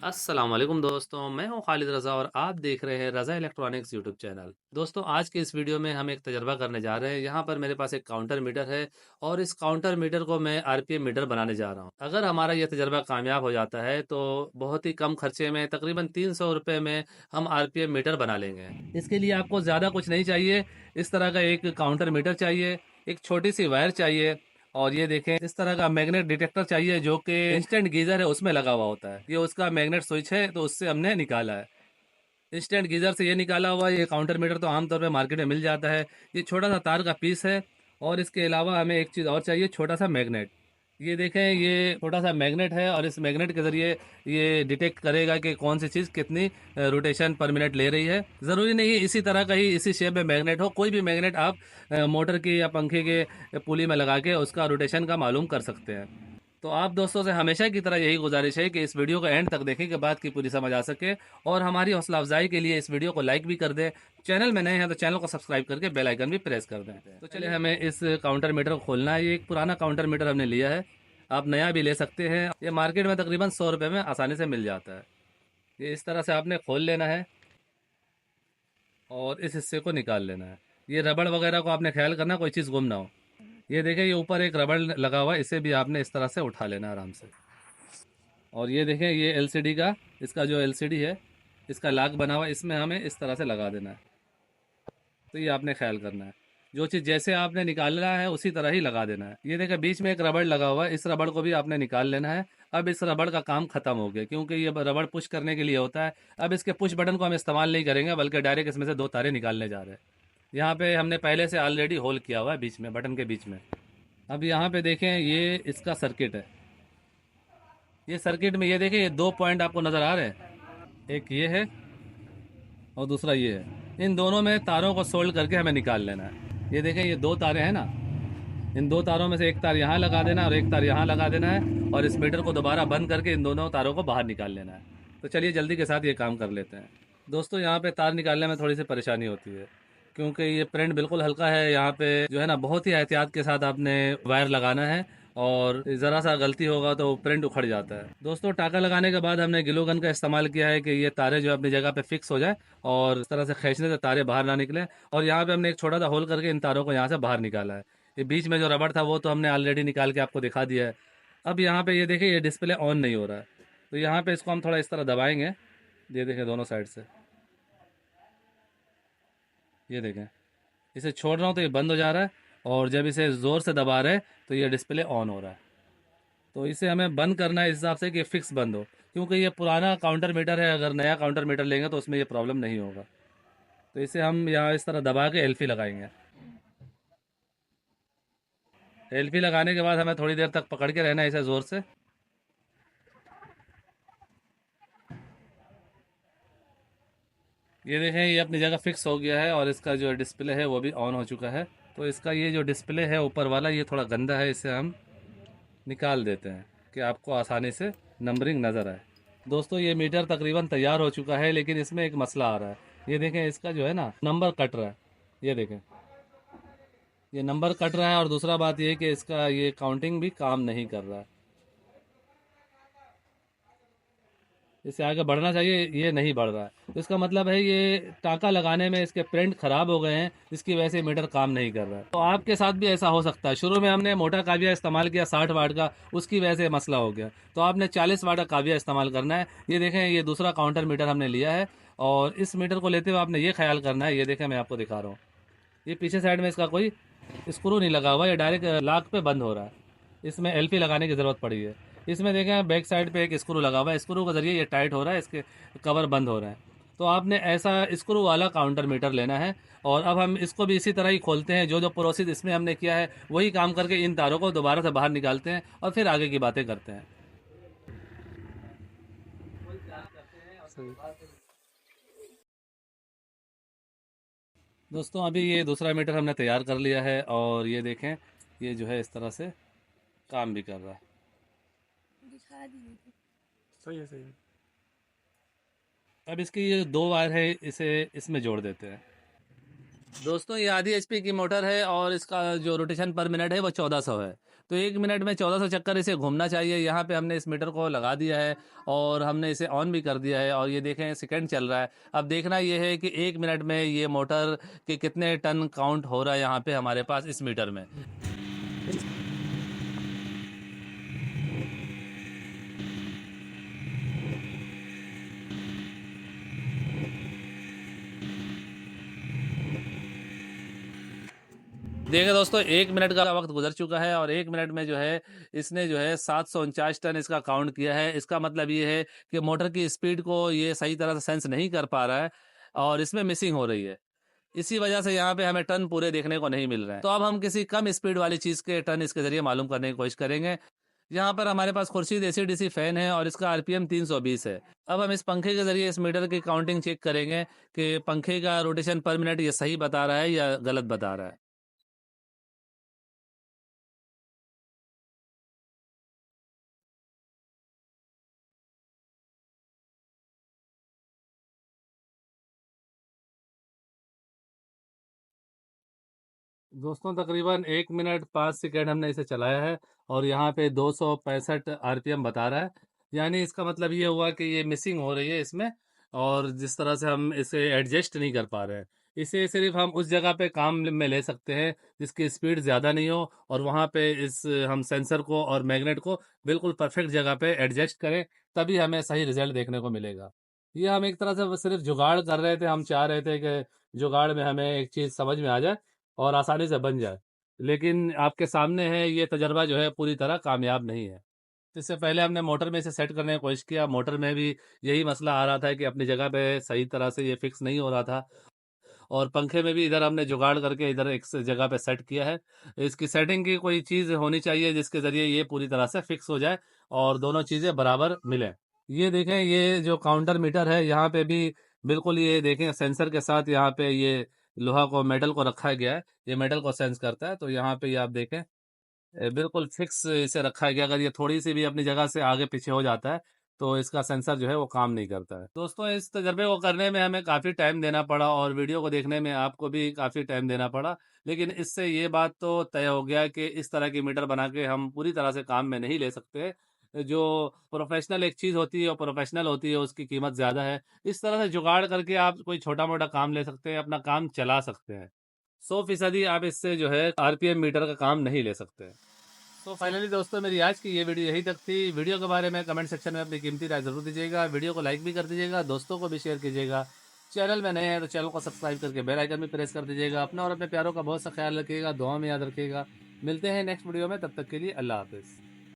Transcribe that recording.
अस्सलाम वालेकुम दोस्तों, मैं हूं खालिद रज़ा और आप देख रहे हैं रज़ा इलेक्ट्रॉनिक्स यूट्यूब चैनल। दोस्तों, आज के इस वीडियो में हम एक तजर्बा करने जा रहे हैं। यहाँ पर मेरे पास एक काउंटर मीटर है और इस काउंटर मीटर को मैं आरपीएम मीटर बनाने जा रहा हूँ। अगर हमारा यह तजर्बा कामयाब हो जाता है तो बहुत ही कम खर्चे में तकरीबन 300 रुपये में हम आरपीएम मीटर बना लेंगे। इसके लिए आपको ज़्यादा कुछ नहीं चाहिए। इस तरह का एक काउंटर मीटर चाहिए, एक छोटी सी वायर चाहिए और ये देखें इस तरह का मैग्नेट डिटेक्टर चाहिए जो कि इंस्टेंट गीजर है उसमें लगा हुआ होता है। ये उसका मैग्नेट स्विच है तो उससे हमने निकाला है। इंस्टेंट गीजर से ये निकाला हुआ ये काउंटर मीटर तो आमतौर पे मार्केट में मिल जाता है। ये छोटा सा तार का पीस है और इसके अलावा हमें एक चीज़ और चाहिए, छोटा सा मैग्नेट। ये देखें, ये छोटा सा मैग्नेट है और इस मैग्नेट के ज़रिए ये डिटेक्ट करेगा कि कौन सी चीज़ कितनी रोटेशन पर मिनट ले रही है। ज़रूरी नहीं है इसी तरह का ही इसी शेप में मैग्नेट हो, कोई भी मैग्नेट आप मोटर की या पंखे के पुली में लगा के उसका रोटेशन का मालूम कर सकते हैं। तो आप दोस्तों से हमेशा की तरह यही गुजारिश है कि इस वीडियो को एंड तक देखें कि बात की पूरी समझ आ सके और हमारी हौसला अफजाई के लिए इस वीडियो को लाइक भी कर दें। चैनल में नए हैं तो चैनल को सब्सक्राइब करके बेल आइकन भी प्रेस कर दें। तो चलिए हमें इस काउंटर मीटर को खोलना है। ये एक पुराना काउंटर मीटर हमने लिया है, आप नया भी ले सकते हैं। ये मार्केट में तकरीबन 100 रुपये में आसानी से मिल जाता है। ये इस तरह से आपने खोल लेना है और इस हिस्से को निकाल लेना है। ये रबड़ वगैरह को आपने ख्याल करना कोई चीज़ गुम ना हो। ये देखें, ये ऊपर एक रबड़ लगा हुआ है, इसे भी आपने इस तरह से उठा लेना आराम से। और ये देखें, ये एलसीडी का इसका जो एलसीडी है इसका लॉक बना हुआ है, इसमें हमें इस तरह से लगा देना है। तो ये आपने ख्याल करना है, जो चीज़ जैसे आपने निकालना है उसी तरह ही लगा देना है। ये देखें, बीच में एक रबड़ लगा हुआ है, इस रबड़ को भी आपने निकाल लेना है। अब इस रबड़ का काम ख़त्म हो गया क्योंकि ये रबड़ पुश करने के लिए होता है। अब इसके पुश बटन को हम इस्तेमाल नहीं करेंगे बल्कि डायरेक्ट इसमें से दो तारे निकालने जा रहे हैं। यहाँ पे हमने पहले से ऑलरेडी होल किया हुआ है बीच में, बटन के बीच में। अब यहाँ पे देखें, ये इसका सर्किट है। ये सर्किट में ये देखें, ये दो पॉइंट आपको नज़र आ रहे हैं, एक ये है और दूसरा ये है। इन दोनों में तारों को सोल्ड करके हमें निकाल लेना है। ये देखें, ये दो तारे हैं ना, इन दो तारों में से एक तार यहाँ लगा देना है और एक तार यहाँ लगा देना है और इस मीटर को दोबारा बंद करके इन दोनों तारों को बाहर निकाल लेना है। तो चलिए जल्दी के साथ ये काम कर लेते हैं। दोस्तों, यहाँ पे तार निकालने में थोड़ी सी परेशानी होती है क्योंकि ये प्रिंट बिल्कुल हल्का है। यहाँ पे जो है ना, बहुत ही एहतियात के साथ आपने वायर लगाना है और ज़रा सा गलती होगा तो प्रिंट उखड़ जाता है। दोस्तों, टाका लगाने के बाद हमने ग्लू गन का इस्तेमाल किया है कि ये तारे जो अपनी जगह पे फिक्स हो जाए और इस तरह से खींचने से तारे बाहर ना निकले। और यहाँ पे हमने एक छोटा सा होल करके इन तारों को यहाँ से बाहर निकाला है। ये बीच में जो रबड़ था वो तो हमने ऑलरेडी निकाल के आपको दिखा दिया है। अब यहाँ पे ये देखिए, ये डिस्प्ले ऑन नहीं हो रहा है, तो यहाँ पे इसको हम थोड़ा इस तरह दबाएंगे। ये देखें, दोनों साइड से ये देखें, इसे छोड़ रहा हूँ तो ये बंद हो जा रहा है और जब इसे ज़ोर से दबा रहे हैं तो ये डिस्प्ले ऑन हो रहा है। तो इसे हमें बंद करना है इस हिसाब से कि फिक्स बंद हो, क्योंकि ये पुराना काउंटर मीटर है। अगर नया काउंटर मीटर लेंगे तो उसमें ये प्रॉब्लम नहीं होगा। तो इसे हम यहाँ इस तरह दबा के एल्फी लगाएंगे। एल्फी लगाने के बाद हमें थोड़ी देर तक पकड़ के रहना है इसे ज़ोर से। ये देखें, ये अपनी जगह फिक्स हो गया है और इसका जो डिस्प्ले है वो भी ऑन हो चुका है। तो इसका ये जो डिस्प्ले है ऊपर वाला, ये थोड़ा गंदा है, इसे हम निकाल देते हैं कि आपको आसानी से नंबरिंग नज़र आए। दोस्तों, ये मीटर तकरीबन तैयार हो चुका है लेकिन इसमें एक मसला आ रहा है। ये देखें, इसका जो है ना, नंबर कट रहा है। ये देखें, ये नंबर कट रहा है और दूसरा बात ये है कि इसका ये काउंटिंग भी काम नहीं कर रहा है। इससे आगे बढ़ना चाहिए, ये नहीं बढ़ रहा है। तो इसका मतलब है ये टाँका लगाने में इसके प्रिंट ख़राब हो गए हैं, जिसकी वजह से मीटर काम नहीं कर रहा है। तो आपके साथ भी ऐसा हो सकता है। शुरू में हमने मोटा काविया इस्तेमाल किया 60 वाट का, उसकी वजह से मसला हो गया। तो आपने 40 वाट का काविया इस्तेमाल करना है। ये देखें, ये दूसरा काउंटर मीटर हमने लिया है और इस मीटर को लेते हुए आपने ये ख्याल करना है। ये देखें, मैं आपको दिखा रहा हूँ, ये पीछे साइड में इसका कोई स्क्रू नहीं लगा हुआ, ये डायरेक्ट लॉक पे बंद हो रहा है। इसमें एलपी लगाने की ज़रूरत पड़ी है। इसमें देखें, बैक साइड पे एक स्क्रू लगा हुआ है, स्क्रू के ज़रिए ये टाइट हो रहा है, इसके कवर बंद हो रहा है। तो आपने ऐसा स्क्रू वाला काउंटर मीटर लेना है। और अब हम इसको भी इसी तरह ही खोलते हैं, जो जो प्रोसेस इसमें हमने किया है वही काम करके इन तारों को दोबारा से बाहर निकालते हैं और फिर आगे की बातें करते हैं। दोस्तों, अभी ये दूसरा मीटर हमने तैयार कर लिया है और ये देखें, ये जो है इस तरह से काम भी कर रहा है। सही है, सही है। अब इसकी ये दो वायर है, इसे इसमें जोड़ देते हैं। दोस्तों, ये आधी एचपी की मोटर है और इसका जो रोटेशन पर मिनट है वो 1400 है। तो 1 मिनट में 1400 चक्कर इसे घूमना चाहिए। यहाँ पे हमने इस मीटर को लगा दिया है और हमने इसे ऑन भी कर दिया है और ये देखें सेकंड चल रहा है। अब देखना ये है कि 1 मिनट में ये मोटर के कितने टन काउंट हो रहा है यहाँ पे हमारे पास इस मीटर में। देखिए दोस्तों 1 मिनट का वक्त गुजर चुका है और 1 मिनट में जो है इसने जो है 749 टन इसका काउंट किया है। इसका मतलब ये है कि मोटर की स्पीड को ये सही तरह से सेंस नहीं कर पा रहा है और इसमें मिसिंग हो रही है। इसी वजह से यहाँ पे हमें टन पूरे देखने को नहीं मिल रहे हैं। तो अब हम किसी कम स्पीड वाली चीज़ के टन इसके जरिए मालूम करने की कोशिश करेंगे। यहाँ पर हमारे पास खुर्शीद एसी डीसी फैन है और इसका आरपीएम 320 है। अब हम इस पंखे के जरिए इस मीटर की काउंटिंग चेक करेंगे कि पंखे का रोटेशन पर मिनट ये सही बता रहा है या गलत बता रहा है। दोस्तों तकरीबन 1 मिनट 5 सेकेंड हमने इसे चलाया है और यहाँ पे 265 आरपीएम बता रहा है। यानी इसका मतलब ये हुआ कि ये मिसिंग हो रही है इसमें और जिस तरह से हम इसे एडजस्ट नहीं कर पा रहे हैं। इसे सिर्फ हम उस जगह पे काम में ले सकते हैं जिसकी स्पीड ज़्यादा नहीं हो और वहाँ पे इस हम सेंसर को और मैग्नेट को बिल्कुल परफेक्ट जगह पे एडजस्ट करें, तभी हमें सही रिजल्ट देखने को मिलेगा। ये हम एक तरह से बस सिर्फ जुगाड़ कर रहे थे। हम चाह रहे थे कि जुगाड़ में हमें एक चीज़ समझ में आ जाए और आसानी से बन जाए। लेकिन आपके सामने है ये तजर्बा जो है पूरी तरह कामयाब नहीं है। इससे पहले हमने मोटर में इसे सेट करने की कोशिश किया, मोटर में भी यही मसला आ रहा था कि अपनी जगह पे सही तरह से ये फिक्स नहीं हो रहा था और पंखे में भी इधर हमने जुगाड़ करके इधर एक जगह पे सेट किया है। इसकी सेटिंग की कोई चीज़ होनी चाहिए जिसके ज़रिए ये पूरी तरह से फिक्स हो जाए और दोनों चीज़ें बराबर मिलें। ये देखें ये जो काउंटर मीटर है यहाँ पे भी बिल्कुल ये देखें सेंसर के साथ यहाँ पे ये लोहा को मेटल को रखा गया है। ये मेटल को सेंस करता है तो यहाँ पे ये आप देखें बिल्कुल फिक्स इसे रखा गया। अगर ये थोड़ी सी भी अपनी जगह से आगे पीछे हो जाता है तो इसका सेंसर जो है वो काम नहीं करता है। दोस्तों इस तजर्बे को करने में हमें काफ़ी टाइम देना पड़ा और वीडियो को देखने में आपको भी काफ़ी टाइम देना पड़ा। लेकिन इससे ये बात तो तय हो गया कि इस तरह की मीटर बना के हम पूरी तरह से काम में नहीं ले सकते। जो प्रोफेशनल एक चीज़ होती है और प्रोफेशनल होती है उसकी कीमत ज़्यादा है। इस तरह से जुगाड़ करके आप कोई छोटा मोटा काम ले सकते हैं, अपना काम चला सकते हैं। 100% आप इससे जो है आरपीएम मीटर का काम नहीं ले सकते। तो फाइनली दोस्तों मेरी आज की ये वीडियो यहीं तक थी। वीडियो के बारे में कमेंट सेक्शन में अपनी कीमती राय ज़रूर दीजिएगा। वीडियो को लाइक भी कर दीजिएगा, दोस्तों को भी शेयर कीजिएगा। चैनल में नए हैं तो चैनल को सब्सक्राइब करके बेल आइकन भी प्रेस कर दीजिएगा। अपना और अपने प्यारों का बहुत सा ख्याल रखिएगा, दुआ में याद रखिएगा। मिलते हैं नेक्स्ट वीडियो में, तब तक के लिए अल्लाह हाफिज़।